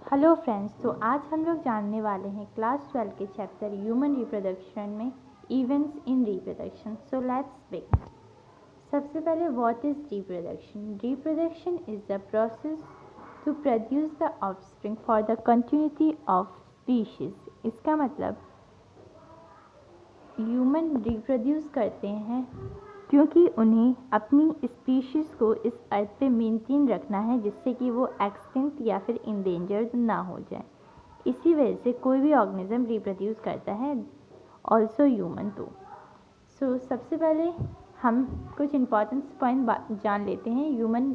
Hello friends, तो आज हम लोग जानने वाले हैं क्लास 12 के चैप्टर ह्यूमन रिप्रोडक्शन में events in reproduction. So let's begin. सबसे पहले what is reproduction? Reproduction is the process to produce the offspring for the continuity of species. इसका मतलब ह्यूमन रिप्रोड्यूस करते हैं क्योंकि उन्हें अपनी स्पीशीज़ को इस अर्थ पे मेंटेन रखना है, जिससे कि वो एक्सटिंक्ट या फिर इंडेंजर्ड ना हो जाए। इसी वजह से कोई भी ऑर्गेनिज्म रिप्रोड्यूस करता है, ऑल्सो ह्यूमन तो। सबसे पहले हम कुछ इम्पॉर्टेंट पॉइंट जान लेते हैं ह्यूमन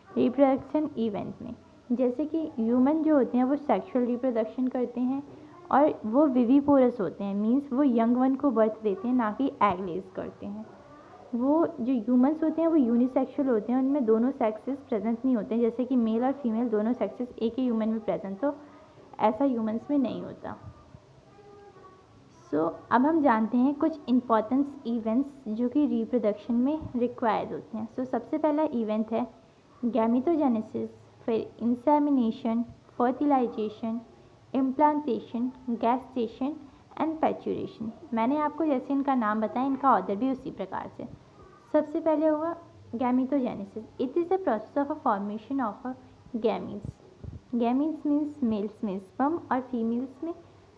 रिप्रोडक्शन इवेंट में। जैसे कि ह्यूमन जो होते हैं वो सेक्सुअल रिप्रोडक्शन करते हैं और वो विविपोरस होते हैं, मीन्स वो यंग वन को बर्थ देते हैं, ना कि एग लेज करते हैं। वो जो ह्यूमंस होते हैं वो यूनिसेक्सुअल होते हैं, उनमें दोनों सेक्सेस प्रेजेंट नहीं होते हैं, जैसे कि मेल और फीमेल दोनों सेक्सेस एक ही ह्यूमन में प्रेजेंट हो, ऐसा ह्यूमंस में नहीं होता। अब हम जानते हैं कुछ इम्पॉर्टेंस इवेंट्स जो कि रिप्रोडक्शन में रिक्वायर्ड होते हैं। सबसे पहला इवेंट है गैमीटोजेनेसिस, फिर insemination, fertilisation, implantation, gestation and parturition. मैंने आपको जैसे इनका नाम बताया, इनका ऑर्डर भी उसी प्रकार से। सबसे पहले होगा gametogenesis. It is the process of a formation of a gametes. Gametes means males में स्पर्म और फीमेल्स में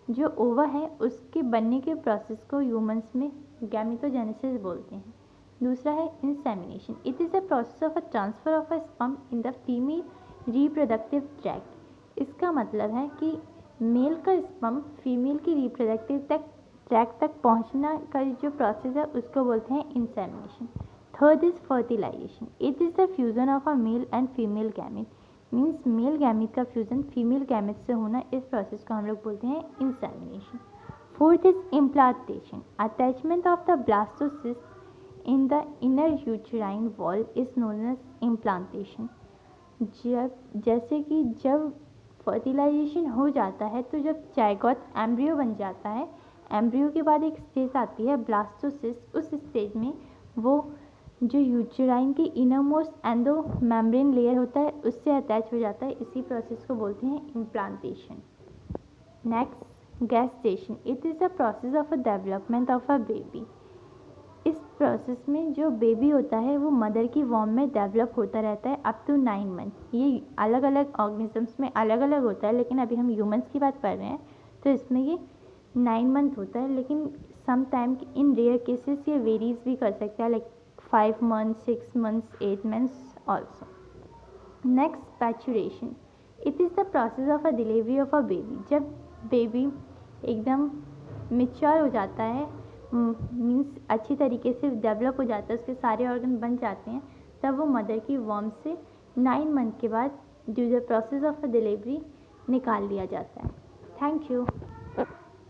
जो ओवा है उसके बनने के प्रोसेस को ह्यूमंस में गैमीटोजेनेसिस बोलते हैं। दूसरा है insemination. It is the process of a transfer of a sperm in the female reproductive tract. इसका मतलब है कि मेल का स्पर्म फीमेल की रिप्रोडक्टिव ट्रैक्ट तक पहुंचना का जो प्रोसेस है उसको बोलते हैं insemination. Third is fertilisation. It is the fusion of a male and female gamete, means male gamete का फ्यूजन फीमेल गैमेट से होना, इस प्रोसेस को हम लोग बोलते हैं insemination. Fourth is implantation. Attachment of the blastocyst in the inner uterine wall is known as implantation. जैसे कि जब फर्टिलाइजेशन हो जाता है तो जब जायगोट एम्ब्रियो बन जाता है, एम्ब्रियो के बाद एक स्टेज आती है ब्लास्टोसिस्ट। उस स्टेज में वो जो यूटेराइन की inner most endo membrane layer होता है उससे अटैच हो जाता है, इसी प्रोसेस को बोलते हैं implantation. Next, gestation. It is the process of a development of a baby. इस प्रोसेस में जो बेबी होता है वो मदर की वॉर्म में डेवलप होता रहता है अप टू 9 मंथ। ये अलग अलग ऑर्गेनिजम्स में अलग अलग होता है, लेकिन अभी हम ह्यूमंस की बात कर रहे हैं तो इसमें ये 9 मंथ होता है, लेकिन some time in rare cases ये वेरीज भी कर सकता है, like 5 months, 6 months, 8 months also. Next, paturation. It is the process of a delivery of a baby. जब बेबी एकदम मेच्योर हो जाता है, मीन्स अच्छी तरीके से डेवलप हो जाता है, उसके सारे ऑर्गन बन जाते हैं, तब वो मदर की वॉर्म से 9 मंथ के बाद due the process of a delivery निकाल लिया जाता है। Thank you.